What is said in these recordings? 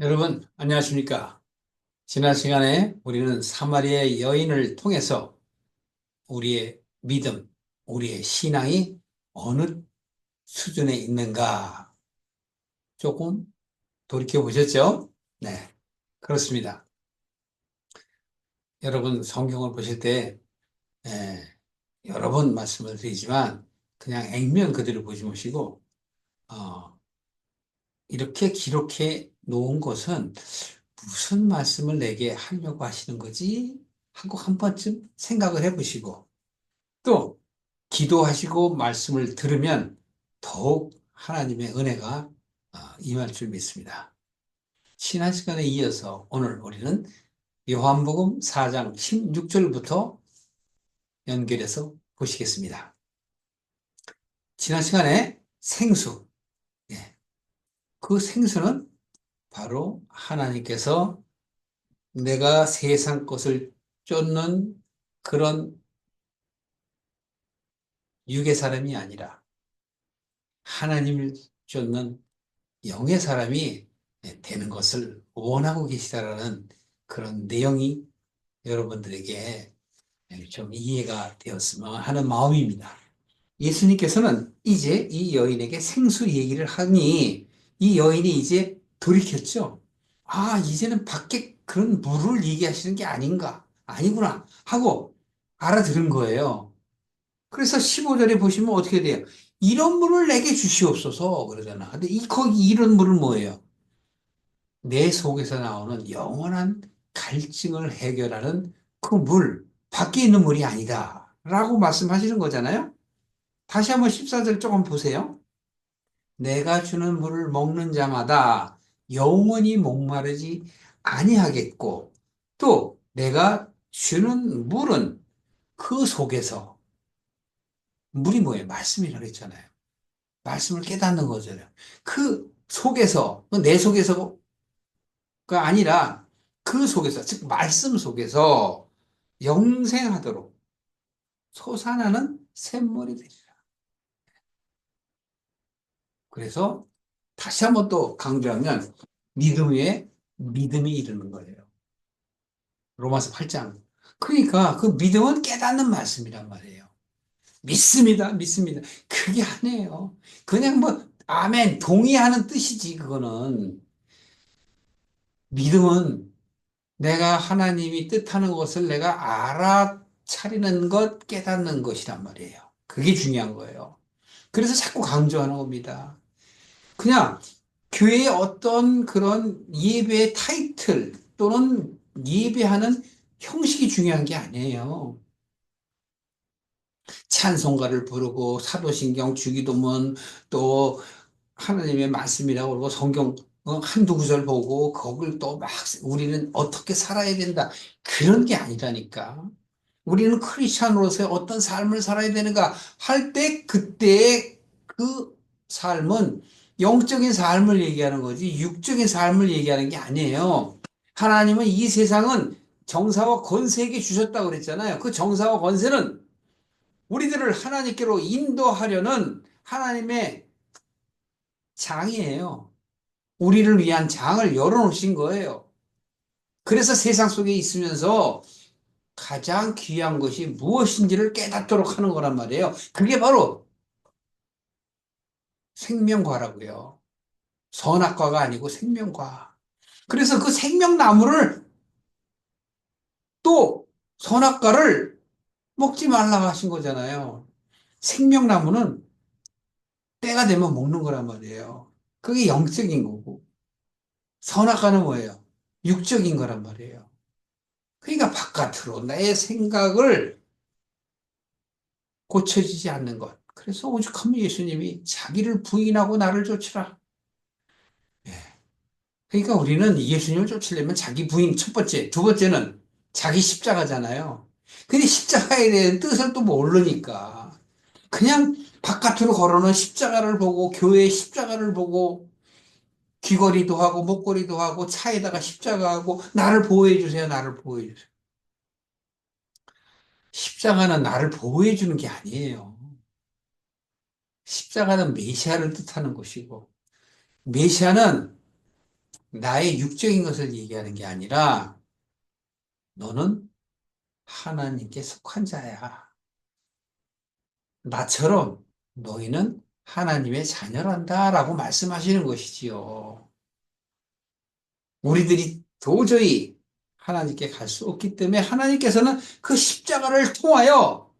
여러분, 안녕하십니까? 지난 시간에 우리는 사마리아의 여인을 통해서 우리의 믿음, 우리의 신앙이 어느 수준에 있는가 조금 돌이켜 보셨죠? 네, 그렇습니다. 여러분, 성경을 보실 때, 에, 여러 번 말씀을 드리지만, 그냥 액면 그대로 보지 마시고, 어, 이렇게 기록해 놓은 것은 무슨 말씀을 내게 하려고 하시는 거지? 하고 한 번쯤 생각을 해 보시고, 또 기도하시고 말씀을 들으면 더욱 하나님의 은혜가 임할 줄 믿습니다. 지난 시간에 이어서 오늘 우리는 요한복음 4장 16절부터 연결해서 보시겠습니다. 지난 시간에 생수, 예, 그 생수는 바로 하나님께서 내가 세상 것을 쫓는 그런 육의 사람이 아니라 하나님을 쫓는 영의 사람이 되는 것을 원하고 계시다라는 그런 내용이 여러분들에게 좀 이해가 되었으면 하는 마음입니다. 예수님께서는 이제 이 여인에게 생수 얘기를 하니 이 여인이 이제 돌이켰죠. 아, 이제는 밖에 그런 물을 얘기하시는 게 아닌가, 아니구나 하고 알아들은 거예요. 그래서 15절에 보시면 어떻게 돼요? 이런 물을 내게 주시옵소서 그러잖아. 근데 거기 이런 물은 뭐예요? 내 속에서 나오는 영원한 갈증을 해결하는 그 물, 밖에 있는 물이 아니다. 라고 말씀하시는 거잖아요. 다시 한번 14절 조금 보세요. 내가 주는 물을 먹는 자마다 영원히 목마르지 아니하겠고, 또 내가 주는 물은 그 속에서, 물이 뭐예요? 말씀이라고 했잖아요. 말씀을 깨닫는 거잖아요. 그 속에서, 내 속에서가 아니라 그 속에서, 즉, 말씀 속에서 영생하도록 솟아나는 샘물이 되리라. 그래서 다시 한번 또 강조하면 믿음 위에 믿음이 이르는 거예요. 로마서 8장. 그러니까 그 믿음은 깨닫는 말씀이란 말이에요. 믿습니다. 믿습니다. 그게 아니에요. 그냥 뭐, 아멘, 동의하는 뜻이지, 그거는. 믿음은 내가 하나님이 뜻하는 것을 내가 알아차리는 것, 깨닫는 것이란 말이에요. 그게 중요한 거예요. 그래서 자꾸 강조하는 겁니다. 그냥 교회의 어떤 그런 예배의 타이틀 또는 예배하는 형식이 중요한 게 아니에요. 찬송가를 부르고 사도신경 주기도문 또 하나님의 말씀이라고 그러고 성경 한두 구절 보고 거길 또 막 우리는 어떻게 살아야 된다. 그런 게 아니라니까. 우리는 크리스찬으로서의 어떤 삶을 살아야 되는가 할 때 그때의 그 삶은 영적인 삶을 얘기하는 거지 육적인 삶을 얘기하는 게 아니에요. 하나님은 이 세상은 정사와 권세에게 주셨다고 그랬잖아요. 그 정사와 권세는 우리들을 하나님께로 인도하려는 하나님의 장이에요. 우리를 위한 장을 열어놓으신 거예요. 그래서 세상 속에 있으면서 가장 귀한 것이 무엇인지를 깨닫도록 하는 거란 말이에요. 그게 바로 생명과라고요. 선악과가 아니고 생명과. 그래서 그 생명나무를 또 선악과를 먹지 말라고 하신 거잖아요. 생명나무는 때가 되면 먹는 거란 말이에요. 그게 영적인 거고. 선악과는 뭐예요? 육적인 거란 말이에요. 그러니까 바깥으로 내 생각을 고쳐지지 않는 것. 그래서 오죽하면 예수님이 자기를 부인하고 나를 쫓으라. 예. 그러니까 우리는 예수님을 쫓으려면 자기 부인 첫 번째, 두 번째는 자기 십자가잖아요. 근데 십자가에 대한 뜻을 또 모르니까 그냥 바깥으로 걸어놓은 십자가를 보고 교회의 십자가를 보고 귀걸이도 하고 목걸이도 하고 차에다가 십자가 하고 나를 보호해 주세요. 나를 보호해 주세요. 십자가는 나를 보호해 주는 게 아니에요. 십자가는 메시아를 뜻하는 것이고 메시아는 나의 육적인 것을 얘기하는 게 아니라 너는 하나님께 속한 자야. 나처럼 너희는 하나님의 자녀란다라고 말씀하시는 것이지요. 우리들이 도저히 하나님께 갈 수 없기 때문에 하나님께서는 그 십자가를 통하여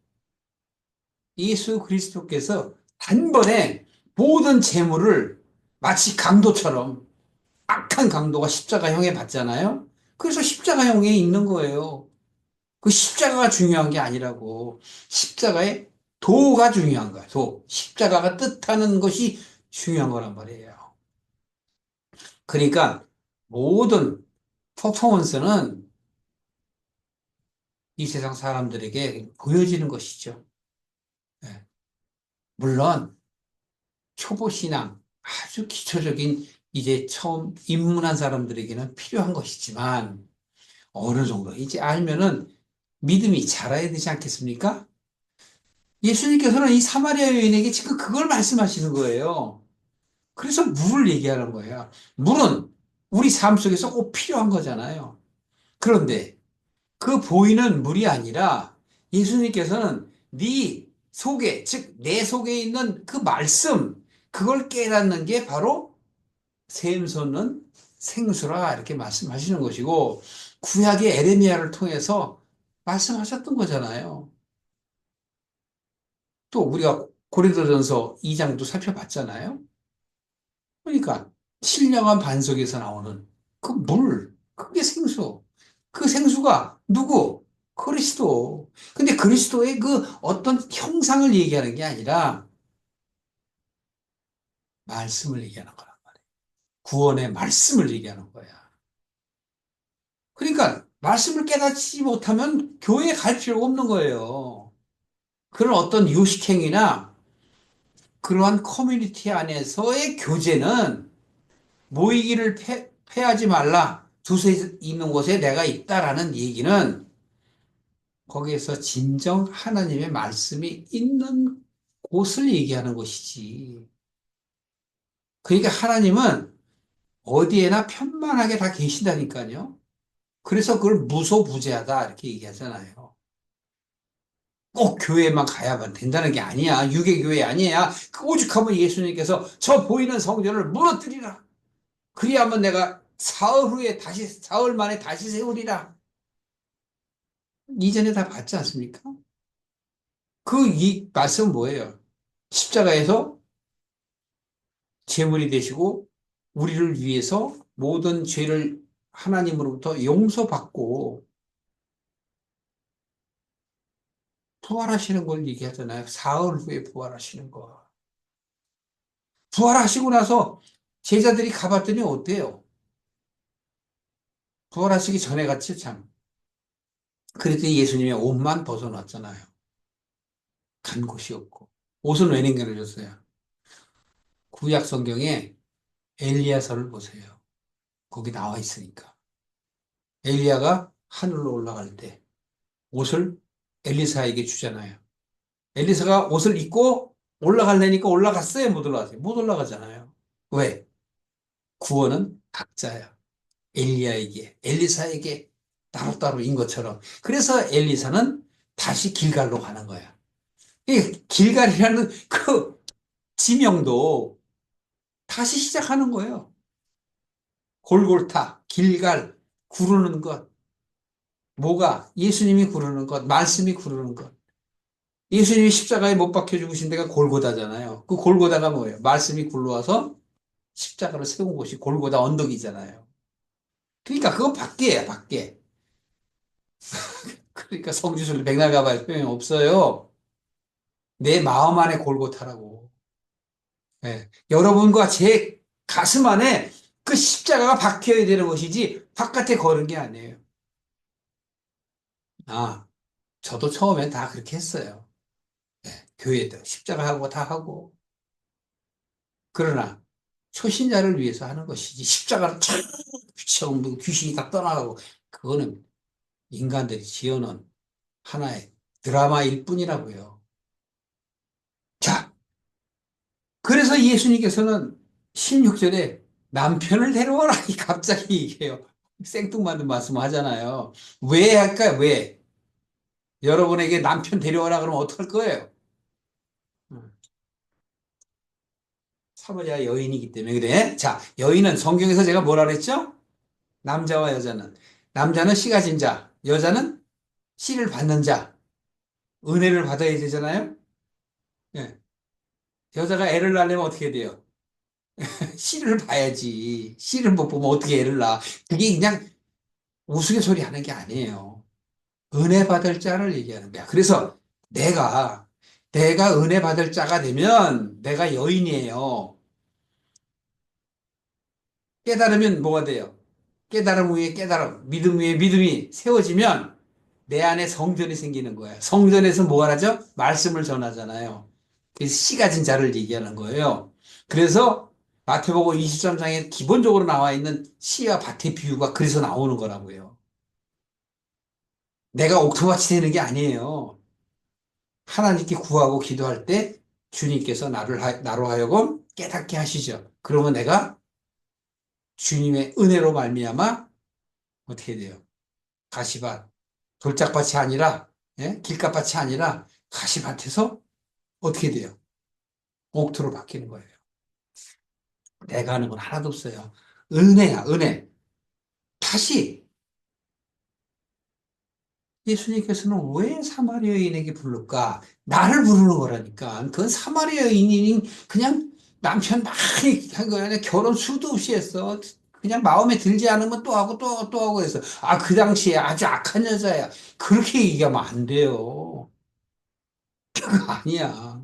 예수 그리스도께서 단번에 모든 재물을 마치 강도처럼 악한 강도가 십자가형에 받잖아요. 그래서 십자가형에 있는 거예요. 그 십자가가 중요한 게 아니라고. 십자가의 도가 중요한 거야. 도. 십자가가 뜻하는 것이 중요한 거란 말이에요. 그러니까 모든 퍼포먼스는 이 세상 사람들에게 보여지는 것이죠. 예. 물론 초보신앙, 아주 기초적인 이제 처음 입문한 사람들에게는 필요한 것이지만 어느 정도 이제 알면은 믿음이 자라야 되지 않겠습니까? 예수님께서는 이 사마리아 여인에게 지금 그걸 말씀하시는 거예요. 그래서 물을 얘기하는 거예요. 물은 우리 삶 속에서 꼭 필요한 거잖아요. 그런데 그 보이는 물이 아니라 예수님께서는 네 속에, 즉, 내 속에 있는 그 말씀, 그걸 깨닫는 게 바로 샘솟는 생수라 이렇게 말씀하시는 것이고, 구약의 에레미야를 통해서 말씀하셨던 거잖아요. 또 우리가 고린도전서 2장도 살펴봤잖아요. 그러니까 신령한 반석에서 나오는 그 물, 그게 생수. 그 생수가 누구? 그리스도. 근데 그리스도의 그 어떤 형상을 얘기하는 게 아니라 말씀을 얘기하는 거란 말이에요. 구원의 말씀을 얘기하는 거야. 그러니까 말씀을 깨닫지 못하면 교회에 갈 필요가 없는 거예요. 그런 어떤 요식행위나 그러한 커뮤니티 안에서의 교제는 모이기를 패하지 말라. 두세 있는 곳에 내가 있다라는 얘기는 거기에서 진정 하나님의 말씀이 있는 곳을 얘기하는 것이지. 그러니까 하나님은 어디에나 편만하게 다 계신다니까요. 그래서 그걸 무소부재하다 이렇게 얘기하잖아요. 꼭 교회만 가야만 된다는 게 아니야. 유괴교회 아니야. 그 오죽하면 예수님께서 저 보이는 성전을 무너뜨리라. 그리하면 내가 사흘 후에 다시, 사흘 만에 다시 세우리라. 이전에 다 봤지 않습니까? 그 이 말씀은 뭐예요? 십자가에서 제물이 되시고 우리를 위해서 모든 죄를 하나님으로부터 용서받고 부활하시는 걸 얘기하잖아요. 사흘 후에 부활하시는 거. 부활하시고 나서 제자들이 가봤더니 어때요? 부활하시기 전에 같이 참. 그랬더니 예수님의 옷만 벗어났잖아요. 간 곳이 없고. 옷은 왜 남겨놓으셨어요? 구약 성경에 엘리야서를 보세요. 거기 나와 있으니까. 엘리야가 하늘로 올라갈 때 옷을 엘리사에게 주잖아요. 엘리사가 옷을 입고 올라가려니까 올라갔어요? 못 올라갔어요? 못 올라가잖아요. 왜? 구원은 각자야. 엘리야에게, 엘리사에게 따로따로인 것처럼. 그래서 엘리사는 다시 길갈로 가는 거야. 이 길갈이라는 그 지명도 다시 시작하는 거예요. 골골타, 길갈, 구르는 것. 뭐가? 예수님이 구르는 것, 말씀이 구르는 것. 예수님이 십자가에 못 박혀 죽으신 데가 골고다잖아요. 그 골고다가 뭐예요? 말씀이 굴러와서 십자가를 세운 곳이 골고다 언덕이잖아요. 그러니까 그거 밖에야, 밖에. 그러니까 성지순례 백날 가봐야 소용이 없어요. 내 마음 안에 골고타라고. 예. 여러분과 제 가슴 안에 그 십자가가 박혀야 되는 것이지 바깥에 거는 게 아니에요. 아, 저도 처음엔 다 그렇게 했어요. 예. 교회도 십자가하고 다 하고. 그러나 초신자를 위해서 하는 것이지 십자가를 촥 붙여오면 귀신이 다 떠나가고 그거는 인간들이 지어놓은 하나의 드라마일 뿐이라고요. 자, 그래서 예수님께서는 16절에 남편을 데려와라. 갑자기 얘기해요. 생뚱맞는 말씀 하잖아요. 왜 할까요? 왜? 여러분에게 남편 데려와라 그러면 어떡할 거예요? 음, 사모자 여인이기 때문에 그래. 자, 여인은 성경에서 제가 뭐라 그랬죠? 남자와 여자는. 남자는 씨 가진 자, 여자는 씨를 받는 자. 은혜를 받아야 되잖아요? 예. 여자가 애를 낳으려면 어떻게 돼요? 씨를 봐야지. 씨를 못 보면 어떻게 애를 낳아. 그게 그냥 우스갯소리 하는 게 아니에요. 은혜 받을 자를 얘기하는 거야. 그래서 내가, 내가 은혜 받을 자가 되면 내가 여인이에요. 깨달으면 뭐가 돼요? 깨달음 위에 깨달음, 믿음 위에 믿음이 세워지면 내 안에 성전이 생기는 거예요. 성전에서 뭐 하죠? 말씀을 전하잖아요. 그래서 씨 가진 자를 얘기하는 거예요. 그래서 마태복음 23장에 기본적으로 나와 있는 씨와 밭의 비유가 그래서 나오는 거라고요. 내가 옥토밭이 되는 게 아니에요. 하나님께 구하고 기도할 때 주님께서 나로 하여금 깨닫게 하시죠. 그러면 내가 주님의 은혜로 말미암아 어떻게 돼요? 가시밭, 돌짝밭이 아니라, 예? 길가밭이 아니라 가시밭에서 어떻게 돼요? 옥토로 바뀌는 거예요. 내가 하는 건 하나도 없어요. 은혜야, 은혜. 다시 예수님께서는 왜 사마리아 여인에게 부를까? 나를 부르는 거라니까. 그건 사마리아 여인이 그냥 남편 많이 한 거야. 결혼 수도 없이 했어. 그냥 마음에 들지 않으면 또 하고 또 하고 해서. 아, 그 당시에 아주 악한 여자야. 그렇게 얘기하면 안 돼요. 그거 아니야.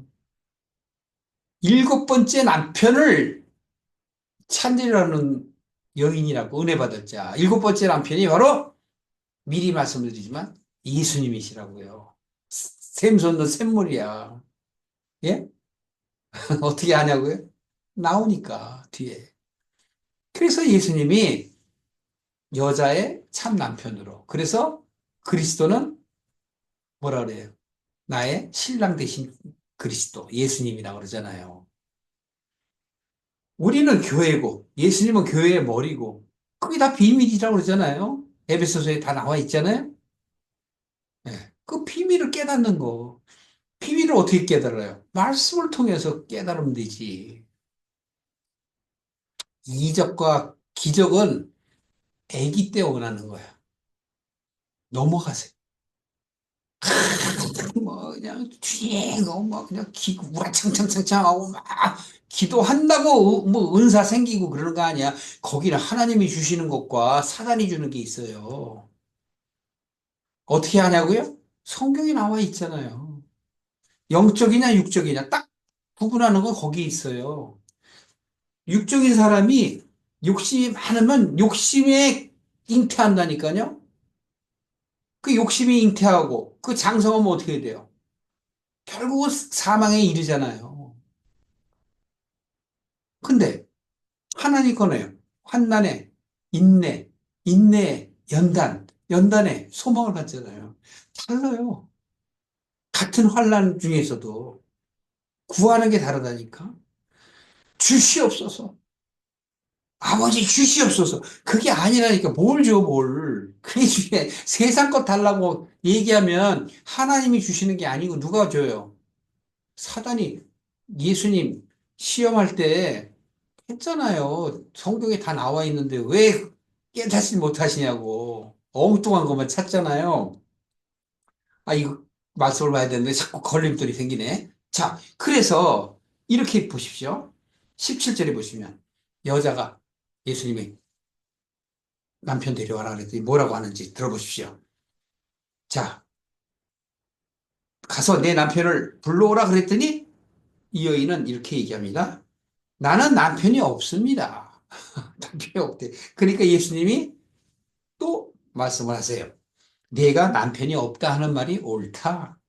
일곱 번째 남편을 찾으려는 여인이라고 은혜 받을 자. 일곱 번째 남편이 바로 미리 말씀드리지만 예수님이시라고요. 샘손도 샘물이야. 예? 어떻게 하냐고요? 나오니까 뒤에. 그래서 예수님이 여자의 참 남편으로. 그래서 그리스도는 뭐라 그래요? 나의 신랑 되신 그리스도, 예수님이라고 그러잖아요. 우리는 교회고, 예수님은 교회의 머리고, 그게 다 비밀이라고 그러잖아요. 에베소서에 다 나와 있잖아요. 예. 그 비밀을 깨닫는 거. 비밀을 어떻게 깨달아요? 말씀을 통해서 깨달으면 되지. 이적과 기적은 아기 때 원하는 거야. 넘어가세요. 뭐 그냥 뒤에 뭐 그냥 우라창창창창하고 막 기도한다고 뭐 은사 생기고 그러는 거 아니야. 거기는 하나님이 주시는 것과 사단이 주는 게 있어요. 어떻게 하냐고요? 성경에 나와 있잖아요. 영적이냐 육적이냐 딱 구분하는 건 거기 있어요. 육적인 사람이 욕심이 많으면 욕심에 잉태한다니까요. 그 욕심이 잉태하고 그 장성하면 어떻게 돼요? 결국은 사망에 이르잖아요. 근데 하나님 거네요. 환난에 인내, 인내에 연단, 연단에 소망을 갖잖아요. 달라요. 같은 환난 중에서도 구하는 게 다르다니까. 주시옵소서. 아버지 주시옵소서. 그게 아니라니까. 뭘 줘, 뭘. 그게 중에 세상 것 달라고 얘기하면 하나님이 주시는 게 아니고 누가 줘요? 사단이 예수님 시험할 때 했잖아요. 성경에 다 나와 있는데 왜 깨닫지 못하시냐고. 엉뚱한 것만 찾잖아요. 아, 이거 말씀을 봐야 되는데 자꾸 걸림돌이 생기네. 자, 그래서 이렇게 보십시오. 17절에 보시면 여자가 예수님이 남편 데려와라 그랬더니 뭐라고 하는지 들어보십시오. 자, 가서 내 남편을 불러오라 그랬더니 이 여인은 이렇게 얘기합니다. 나는 남편이 없습니다. 남편이 없대. 그러니까 예수님이 또 말씀을 하세요. 네가 남편이 없다 하는 말이 옳다.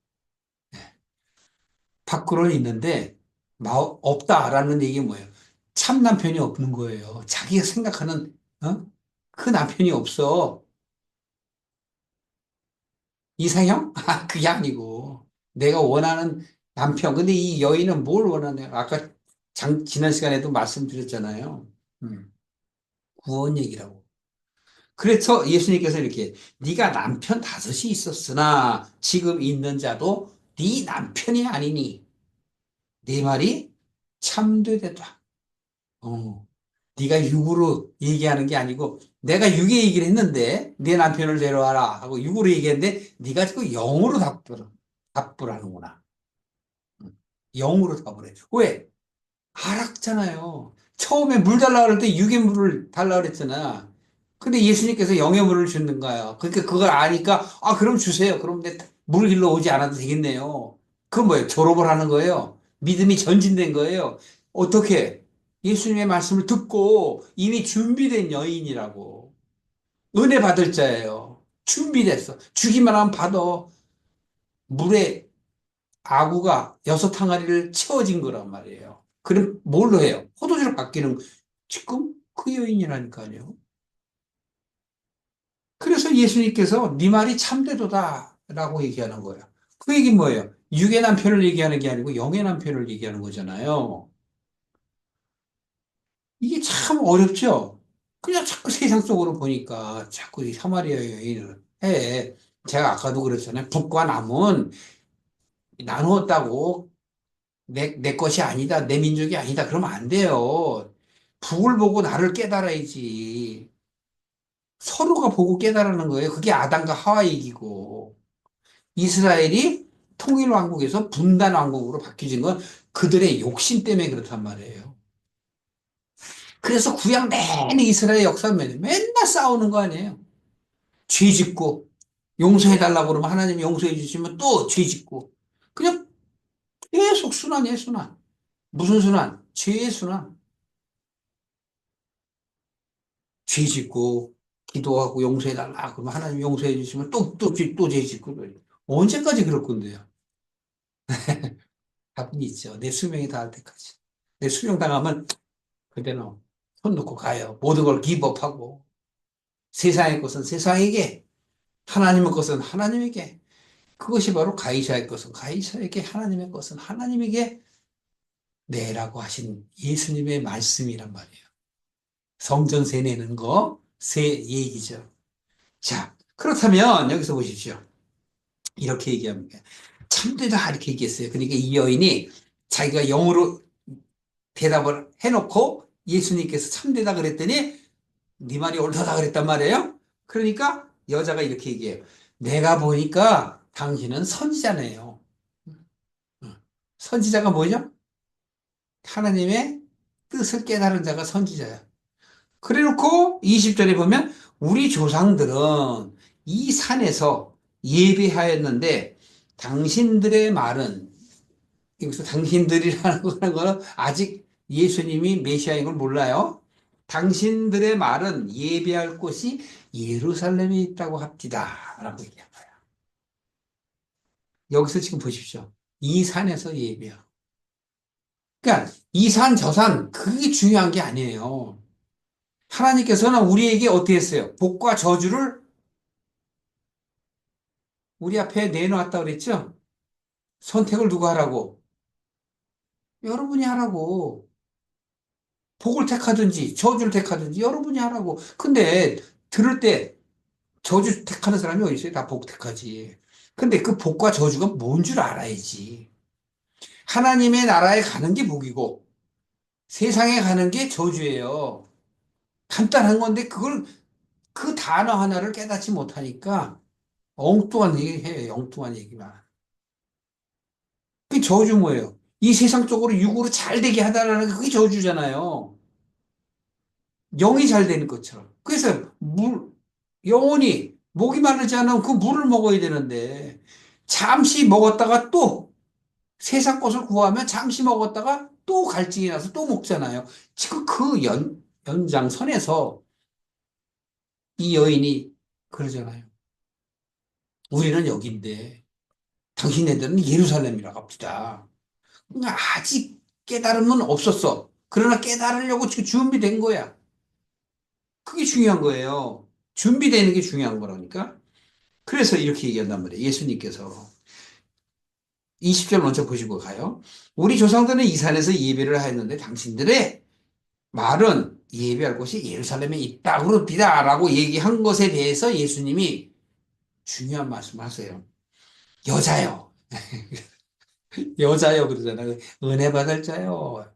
밖으로는 있는데 없다라는 얘기 뭐예요? 참 남편이 없는 거예요. 자기가 생각하는 그 남편이 없어. 이상형? 아, 그게 아니고 내가 원하는 남편. 근데 이 여인은 뭘 원하냐? 아까 지난 시간에도 말씀드렸잖아요. 음. 구원 얘기라고. 그래서 예수님께서 이렇게 네가 남편 다섯이 있었으나 지금 있는 자도 네 남편이 아니니 네 말이 참되되다. 어. 네가 육으로 얘기하는 게 아니고 내가 육의 얘기를 했는데 네 남편을 데려와라 하고 육으로 얘기했는데 네가 지금 영으로 답을 하는구나. 영으로 답을 해. 왜? 알았잖아요. 처음에 물 달라 그럴 때 육의 물을 달라 그랬잖아. 근데 예수님께서 영의 물을 주는 거야. 그러니까 그걸 아니까 아 그럼 주세요. 그럼 물 길러 오지 않아도 되겠네요. 그건 뭐예요? 졸업을 하는 거예요. 믿음이 전진된 거예요. 어떻게? 예수님의 말씀을 듣고 이미 준비된 여인이라고. 은혜 받을 자예요. 준비됐어. 주기만 하면 받아. 물에 아구가 여섯 항아리를 채워진 거란 말이에요. 그럼 뭘로 해요? 포도주로 바뀌는 지금 그 여인이라니까요. 그래서 예수님께서 네 말이 참되도다라고 얘기하는 거예요. 그 얘기 뭐예요? 육의 남편을 얘기하는 게 아니고 영의 남편을 얘기하는 거잖아요. 이게 참 어렵죠? 그냥 자꾸 세상 속으로 보니까 자꾸 이 사마리아 여인을 해. 제가 아까도 그랬잖아요. 북과 남은 나누었다고 내 것이 아니다. 내 민족이 아니다. 그러면 안 돼요. 북을 보고 나를 깨달아야지. 서로가 보고 깨달는 거예요. 그게 아담과 하와 얘기고. 이스라엘이 통일왕국에서 분단왕국으로 바뀌어진 건 그들의 욕심 때문에 그렇단 말이에요. 그래서 구약 내내 이스라엘 역사는 맨날 싸우는 거 아니에요. 죄 짓고, 용서해달라고 그러면 하나님이 용서해 주시면 또 죄 짓고. 그냥 계속 순환이에요, 순환. 무슨 순환? 죄의 순환. 죄 짓고 기도하고 용서해달라. 그러면 하나님 용서해 주시면 또 죄 짓고. 그래요. 언제까지 그럴 건데요? 답은 있죠. 내 수명이 다할 때까지. 내 수명 당하면 그때는 손 놓고 가요. 모든 걸 기법하고 세상의 것은 세상에게 하나님의 것은 하나님에게 그것이 바로 가이사의 것은 가이사에게 하나님의 것은 하나님에게 내라고 하신 예수님의 말씀이란 말이에요. 성전 세 내는 거, 세 얘기죠. 자, 그렇다면 여기서 보십시오. 이렇게 얘기합니다. 참되다 이렇게 얘기했어요. 그러니까 이 여인이 자기가 영으로 대답을 해놓고 예수님께서 참되다 그랬더니 네 말이 옳다다 그랬단 말이에요. 그러니까 여자가 이렇게 얘기해요. 내가 보니까 당신은 선지자네요. 선지자가 뭐죠? 하나님의 뜻을 깨달은 자가 선지자야. 그래놓고 20절에 보면 우리 조상들은 이 산에서 예배하였는데 당신들의 말은 여기서 당신들이라는 거는 아직 예수님이 메시아인 걸 몰라요. 당신들의 말은 예배할 곳이 예루살렘에 있다고 합디다. 라고 얘기한 거예요. 여기서 지금 보십시오. 이 산에서 예배하고. 그러니까 이 산, 저 산, 그게 중요한 게 아니에요. 하나님께서는 우리에게 어떻게 했어요? 복과 저주를 우리 앞에 내놓았다 그랬죠? 선택을 누가 하라고? 여러분이 하라고. 복을 택하든지 저주를 택하든지 여러분이 하라고. 근데 들을 때 저주 택하는 사람이 어디 있어요? 다 복 택하지. 근데 그 복과 저주가 뭔 줄 알아야지. 하나님의 나라에 가는 게 복이고 세상에 가는 게 저주예요. 간단한 건데 그걸 그 단어 하나를 깨닫지 못하니까 엉뚱한 얘기 해요. 엉뚱한 얘기만. 그게 저주 뭐예요? 이 세상 쪽으로 육으로 잘 되게 하다라는 게 그게 저주잖아요. 영이 잘 되는 것처럼. 그래서 영혼이 목이 마르지 않으면 그 물을 먹어야 되는데 잠시 먹었다가 또 세상 것을 구하면 잠시 먹었다가 또 갈증이 나서 또 먹잖아요. 지금 그 연장선에서 이 여인이 그러잖아요. 우리는 여기인데 당신네들은 예루살렘이라고 합니다. 그러니까 아직 깨달음은 없었어. 그러나 깨달으려고 지금 준비된 거야. 그게 중요한 거예요. 준비되는 게 중요한 거라니까. 그래서 이렇게 얘기한단 말이에요. 예수님께서. 20절 먼저 보시고 가요. 우리 조상들은 이 산에서 예배를 하였는데 당신들의 말은 예배할 곳이 예루살렘에 있다고 그럽니다. 라고 얘기한 것에 대해서 예수님이 중요한 말씀 하세요. 여자요. 여자요. 그러잖아요. 은혜 받을 자요.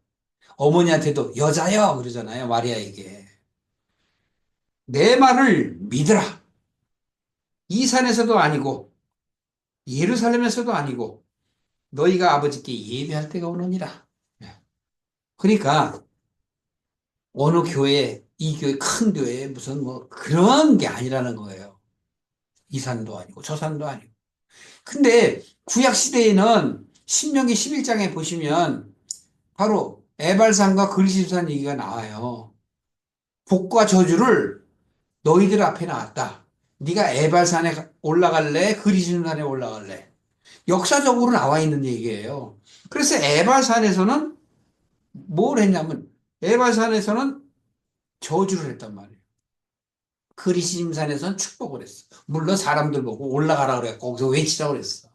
어머니한테도 여자요. 그러잖아요. 마리아에게. 내 말을 믿으라. 이 산에서도 아니고, 예루살렘에서도 아니고, 너희가 아버지께 예배할 때가 오느니라. 그러니까, 어느 교회, 이 교회, 큰 교회에 무슨 뭐 그런 게 아니라는 거예요. 이 산도 아니고, 저 산도 아니고. 근데 구약 시대에는 신명기 11장에 보시면 바로 에발산과 그리시도산 얘기가 나와요. 복과 저주를 너희들 앞에 나왔다. 네가 에발산에 올라갈래? 그리시도산에 올라갈래? 역사적으로 나와 있는 얘기예요. 그래서 에발산에서는 뭘 했냐면 에발산에서는 저주를 했단 말이에요. 그리시림산에서는 축복을 했어. 물론 사람들 보고 올라가라 그랬고 거기서 외치라고 그랬어.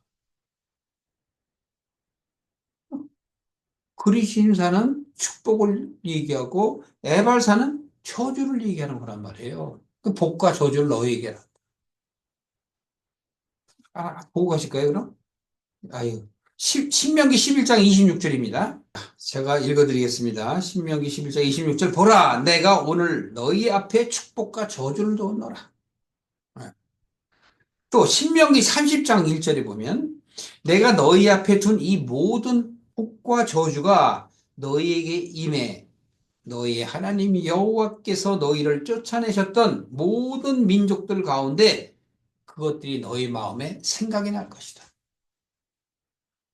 그리심사는 축복을 얘기하고 에발사는 저주를 얘기하는 거란 말이에요. 그 복과 저주를 너희에게 보고 가실까요, 그럼? 아유. 신명기 11장 26절입니다. 제가 읽어드리겠습니다. 신명기 11장 26절. 보라, 내가 오늘 너희 앞에 축복과 저주를 두었노라. 또 신명기 30장 1절에 보면 내가 너희 앞에 둔 이 모든 복과 저주가 너희에게 임해 너희의 하나님 여호와께서 너희를 쫓아내셨던 모든 민족들 가운데 그것들이 너희 마음에 생각이 날 것이다.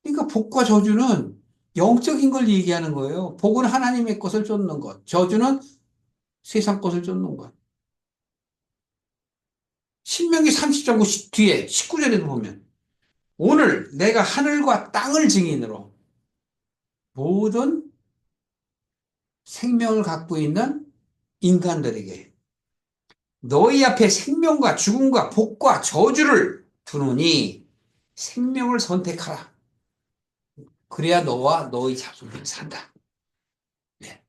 그러니까 복과 저주는 영적인 걸 얘기하는 거예요. 복은 하나님의 것을 쫓는 것, 저주는 세상 것을 쫓는 것. 신명기 30장 뒤에 19절에도 보면 오늘 내가 하늘과 땅을 증인으로 모든 생명을 갖고 있는 인간들에게 너희 앞에 생명과 죽음과 복과 저주를 두노니 생명을 선택하라. 그래야 너와 너희 자손들이 산다. 네.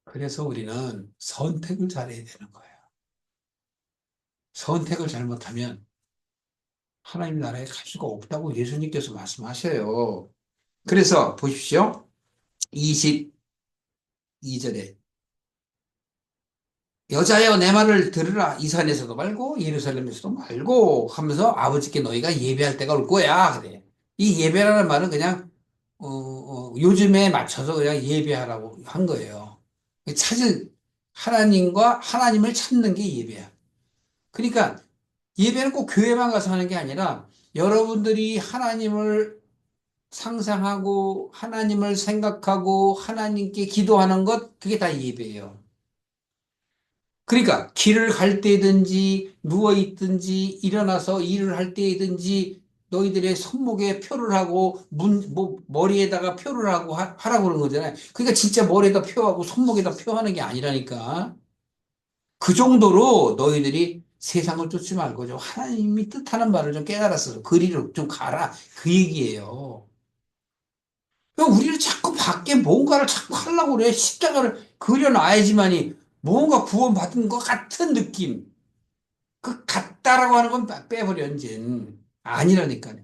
그래서 우리는 선택을 잘해야 되는 거예요. 선택을 잘못하면 하나님 나라에 갈 수가 없다고 예수님께서 말씀하셔요. 그래서 보십시오. 22절에 여자여 내 말을 들으라. 이 산에서도 말고 예루살렘에서도 말고 하면서 아버지께 너희가 예배할 때가 올 거야. 그래. 이 예배라는 말은 그냥 요즘에 맞춰서 그냥 예배하라고 한 거예요. 찾을 하나님과 하나님을 찾는 게 예배야. 그러니까 예배는 꼭 교회만 가서 하는 게 아니라 여러분들이 하나님을 상상하고 하나님을 생각하고 하나님께 기도하는 것 그게 다 예배예요. 그러니까 길을 갈 때든지 누워 있든지 일어나서 일을 할 때든지 너희들의 손목에 표를 하고 머리에다가 표를 하고 하라고 그러는 거잖아요. 그러니까 진짜 머리에다 표하고 손목에다 표하는 게 아니라니까. 그 정도로 너희들이 세상을 쫓지 말고 좀 하나님이 뜻하는 바를 좀 깨달았어. 그리로 좀 가라. 그 얘기예요. 그러니까 우리는 자꾸 밖에 뭔가를 자꾸 하려고 그래. 십자가를 그려놔야지만이 뭔가 구원받은 것 같은 느낌. 그 같다라고 하는 건 빼버려, 이제. 아니라니까요.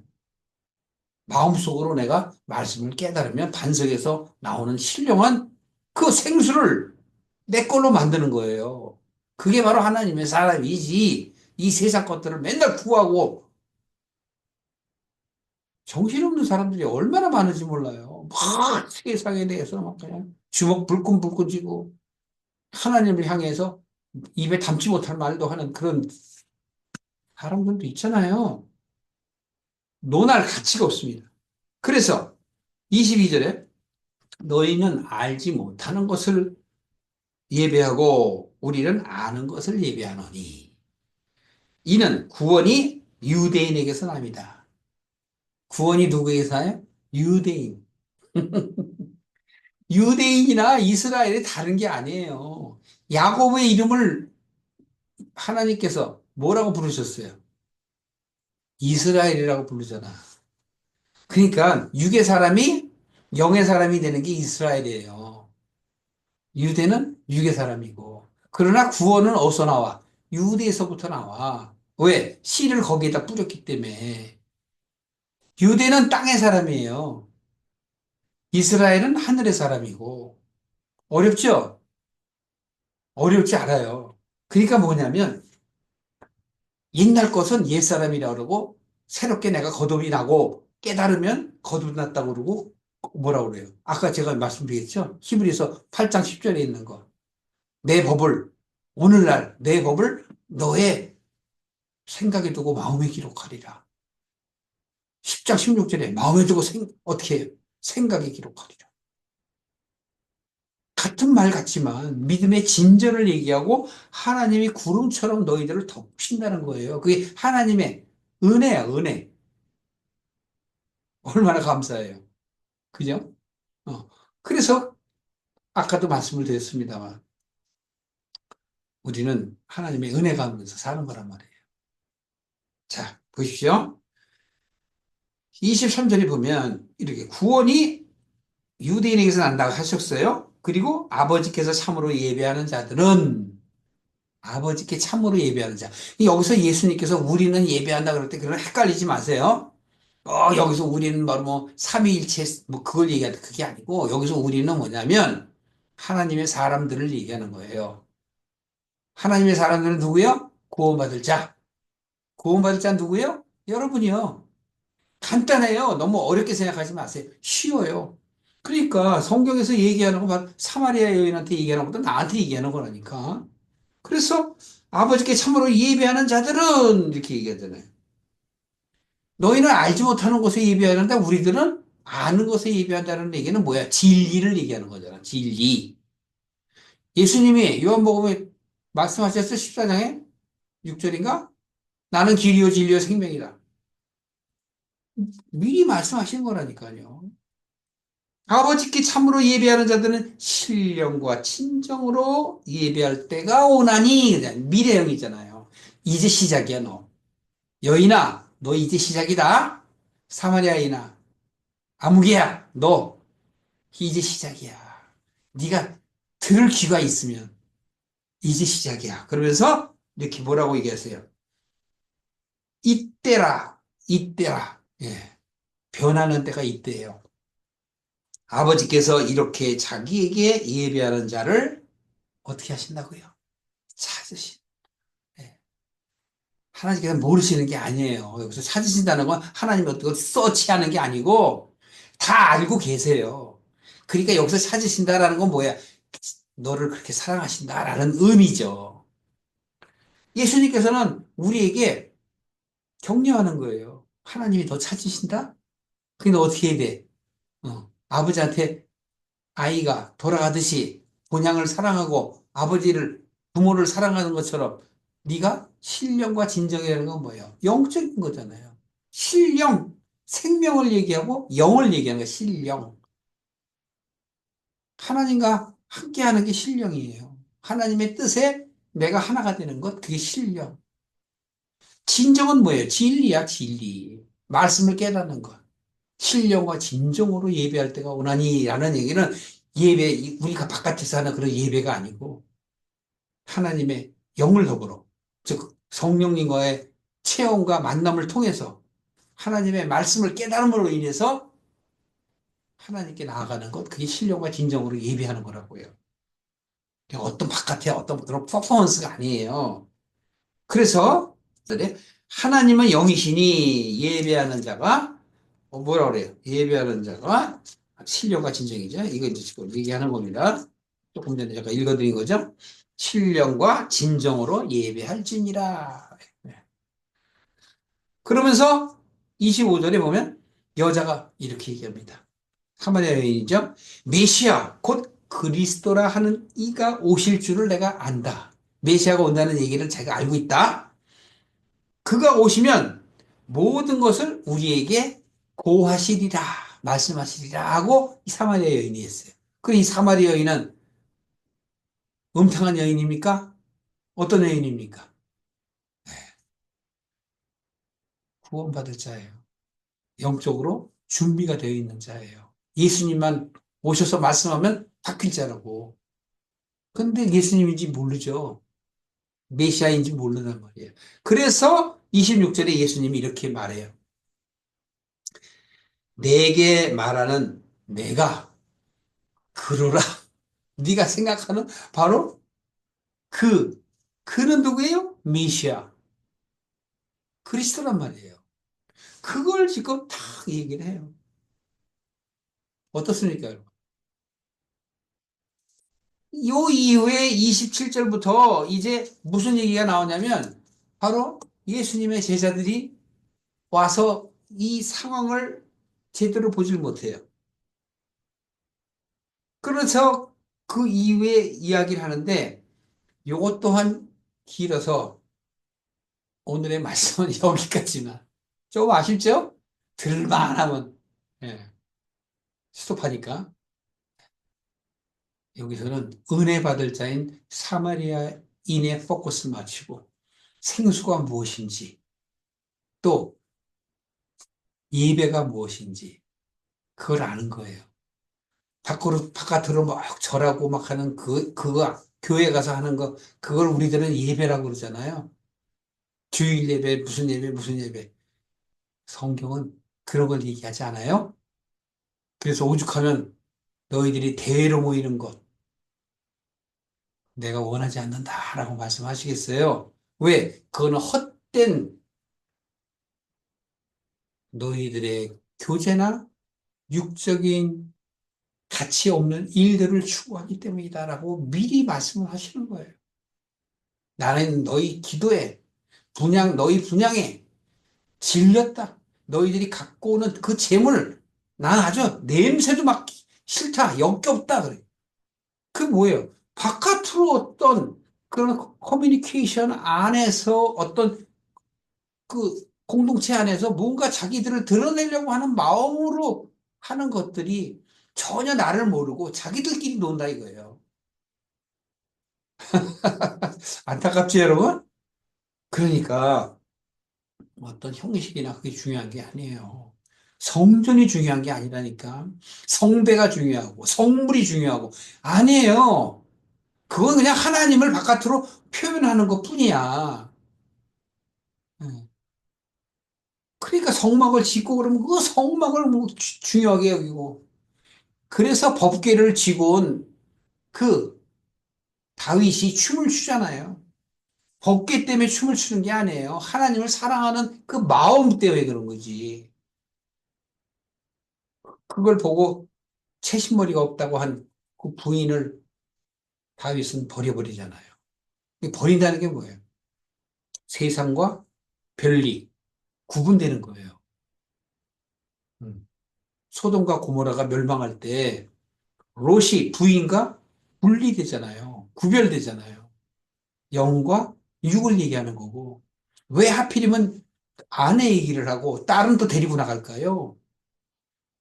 마음속으로 내가 말씀을 깨달으면 반석에서 나오는 신령한 그 생수를 내 걸로 만드는 거예요. 그게 바로 하나님의 사람이지. 이 세상 것들을 맨날 구하고 정신없는 사람들이 얼마나 많은지 몰라요. 막 세상에 대해서 막 그냥 주먹 불끈불끈 쥐고 하나님을 향해서 입에 담지 못할 말도 하는 그런 사람들도 있잖아요. 논할 가치가 없습니다. 그래서 22절에 너희는 알지 못하는 것을 예배하고 우리는 아는 것을 예배하노니 이는 구원이 유대인에게서 납니다. 구원이 누구에게서 나요? 유대인. 유대인이나 이스라엘이 다른 게 아니에요. 야곱의 이름을 하나님께서 뭐라고 부르셨어요? 이스라엘이라고 부르잖아. 그러니까 육의 사람이 영의 사람이 되는 게 이스라엘이에요. 유대는 육의 사람이고. 그러나 구원은 어디서 나와? 유대에서부터 나와. 왜? 씨를 거기에다 뿌렸기 때문에. 유대는 땅의 사람이에요. 이스라엘은 하늘의 사람이고. 어렵죠? 어렵지 않아요. 그러니까 뭐냐면 옛날 것은 옛사람이라 그러고 새롭게 내가 거듭이 나고 깨달으면 거듭 났다고 그러고 뭐라고 그래요? 아까 제가 말씀드렸죠? 히브리서 8장 10절에 있는 거. 내 법을 오늘날 내 법을 너의 생각에 두고 마음에 기록하리라. 10장 16절에 마음에 두고 어떻게 해요? 생각에 기록하리라. 같은 말 같지만 믿음의 진전을 얘기하고 하나님이 구름처럼 너희들을 덮신다는 거예요. 그게 하나님의 은혜야, 은혜. 얼마나 감사해요. 그죠? 어. 그래서 아까도 말씀을 드렸습니다만 우리는 하나님의 은혜 가운데서 사는 거란 말이에요. 자, 보십시오. 23절에 보면 이렇게 구원이 유대인에게서 난다고 하셨어요. 그리고 아버지께서 참으로 예배하는 자들은 아버지께 참으로 예배하는 자. 여기서 예수님께서 우리는 예배한다 그럴 때 그런 헷갈리지 마세요. 여기서 우리는 바로 뭐 삼위일체 뭐 그걸 얘기하는 그게 아니고 여기서 우리는 뭐냐면 하나님의 사람들을 얘기하는 거예요. 하나님의 사람들은 누구요? 구원받을 자. 구원받을 자는 누구요? 여러분이요. 간단해요. 너무 어렵게 생각하지 마세요. 쉬워요. 그러니까 성경에서 얘기하는 거 사마리아 여인한테 얘기하는 것도 나한테 얘기하는 거라니까. 그래서 아버지께 참으로 예배하는 자들은 이렇게 얘기하잖아요. 너희는 알지 못하는 것에 예배하는데 우리들은 아는 것에 예배한다는 얘기는 뭐야? 진리를 얘기하는 거잖아. 진리. 예수님이 요한복음에 말씀하셨어? 14장에 6절인가? 나는 길이요 진리요 생명이다. 미리 말씀하신 거라니까요. 아버지께 참으로 예배하는 자들은 신령과 친정으로 예배할 때가 오나니 미래형이잖아요. 이제 시작이야 너. 여인아 너 이제 시작이다. 사마리아인아 아무개야 너 이제 시작이야. 네가 들을 귀가 있으면 이제 시작이야. 그러면서 이렇게 뭐라고 얘기하세요? 이때라 이때라. 예. 변하는 때가 이때예요. 아버지께서 이렇게 자기에게 예배하는 자를 어떻게 하신다고요? 찾으신. 예. 하나님께서 모르시는 게 아니에요. 여기서 찾으신다는 건 하나님이 어떻게 서치하는 게 아니고 다 알고 계세요. 그러니까 여기서 찾으신다라는 건 뭐야? 너를 그렇게 사랑하신다라는 의미죠. 예수님께서는 우리에게 격려하는 거예요. 하나님이 너 찾으신다? 그게 너 어떻게 해야 돼? 아버지한테 아이가 돌아가듯이 본향을 사랑하고 아버지를 부모를 사랑하는 것처럼 네가 신령과 진정이라는 건 뭐예요? 영적인 거잖아요. 신령, 생명을 얘기하고 영을 얘기하는 거예요. 신령. 하나님과 함께하는 게 신령이에요. 하나님의 뜻에 내가 하나가 되는 것, 그게 신령. 진정은 뭐예요? 진리야, 진리. 말씀을 깨닫는 것. 신령과 진정으로 예배할 때가 오나니라는 얘기는 우리가 바깥에서 하는 그런 예배가 아니고 하나님의 영을 더불어, 즉, 성령님과의 체험과 만남을 통해서 하나님의 말씀을 깨달음으로 인해서 하나님께 나아가는 것, 그게 신령과 진정으로 예배하는 거라고요. 어떤 바깥에 어떤 그런 퍼포먼스가 아니에요. 그래서 하나님은 영이시니 예배하는 자가 뭐라 그래요? 예배하는 자가 신령과 진정이죠. 이거 이제 지금 얘기하는 겁니다. 조금 전에 제가 읽어드린 거죠. 신령과 진정으로 예배할지니라. 네. 그러면서 25절에 보면 여자가 이렇게 얘기합니다. 사마리아 여인이죠. 메시아 곧 그리스도라 하는 이가 오실 줄을 내가 안다. 메시아가 온다는 얘기를 제가 알고 있다. 그가 오시면 모든 것을 우리에게 고하시리라, 말씀하시리라 하고 이 사마리아 여인이 했어요. 그 이 사마리아 여인은 음탕한 여인입니까? 어떤 여인입니까? 구원받을 자예요. 영적으로 준비가 되어 있는 자예요. 예수님만 오셔서 말씀하면 바뀔 줄 알고. 근데 예수님인지 모르죠. 메시아인지 모르는 말이에요. 그래서 26절에 예수님이 이렇게 말해요. 내게 말하는 내가 그러라. 네가 생각하는 바로 그 그는 누구예요? 메시아 그리스도란 말이에요. 그걸 지금 다 얘기를 해요. 어떻습니까, 여러분? 요 이후에 27절부터 이제 무슨 얘기가 나오냐면 바로 예수님의 제자들이 와서 이 상황을 제대로 보질 못해요. 그래서 그 이후에 이야기를 하는데 요것 또한 길어서 오늘의 말씀은 여기까지만. 조금 아쉽죠? 들만 하면 예, 스톱하니까. 여기서는 은혜 받을 자인 사마리아인의 포커스 맞추고 생수가 무엇인지 또 예배가 무엇인지 그걸 아는 거예요. 바깥으로 막 절하고 막 하는 그거 교회 가서 하는 거 그걸 우리들은 예배라고 그러잖아요. 주일 예배 무슨 예배 무슨 예배. 성경은 그런 걸 얘기하지 않아요. 그래서 오죽하면 너희들이 대회로 모이는 것 내가 원하지 않는다라고 말씀하시겠어요. 왜? 그거는 헛된 너희들의 교제나 육적인 가치 없는 일들을 추구하기 때문이다라고 미리 말씀을 하시는 거예요. 나는 너희 기도에 너희 분양에 질렸다. 너희들이 갖고 오는 그 재물, 난 아주 냄새도 맡기 싫다. 역겹다. 그래. 그 뭐예요? 바깥으로 어떤 그런 커뮤니케이션 안에서 어떤 그 공동체 안에서 뭔가 자기들을 드러내려고 하는 마음으로 하는 것들이 전혀 나를 모르고 자기들끼리 논다 이거예요. 안타깝지, 여러분? 그러니까 어떤 형식이나 그게 중요한 게 아니에요. 성전이 중요한 게 아니라니까. 성배가 중요하고, 성물이 중요하고, 아니에요. 그건 그냥 하나님을 바깥으로 표현하는 것 뿐이야. 예. 그러니까 성막을 짓고 그러면 그 성막을 뭐 중요하게 여기고. 그래서 법궤를 지고 온 그 다윗이 춤을 추잖아요. 법궤 때문에 춤을 추는 게 아니에요. 하나님을 사랑하는 그 마음 때문에 그런 거지. 그걸 보고 채신머리가 없다고 한 그 부인을 다윗은 버려버리잖아요. 버린다는 게 뭐예요? 세상과 별리, 구분되는 거예요. 음. 소돔과 고모라가 멸망할 때 롯이 부인과 분리되잖아요. 구별되잖아요. 영과 육을 얘기하는 거고. 왜 하필이면 아내 얘기를 하고 딸은 또 데리고 나갈까요?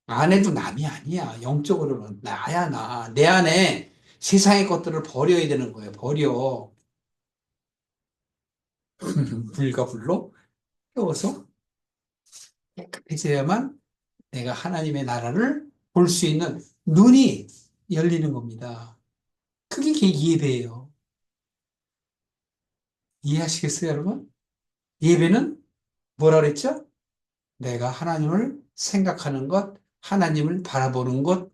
아내도 남이 아니야. 영적으로는 나야, 나. 내 안에 세상의 것들을 버려야 되는 거예요. 버려. 불과 불로 태워서 깨끗해져야만 내가 하나님의 나라를 볼 수 있는 눈이 열리는 겁니다. 그게 예배예요. 이해하시겠어요, 여러분? 예배는 뭐라 그랬죠? 내가 하나님을 생각하는 것, 하나님을 바라보는 것,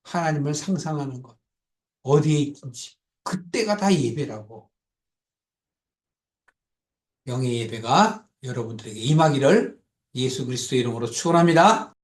하나님을 상상하는 것, 어디에 있든지. 그때가 다 예배라고. 영의 예배가 여러분들에게 임하기를 예수 그리스도 이름으로 축원합니다.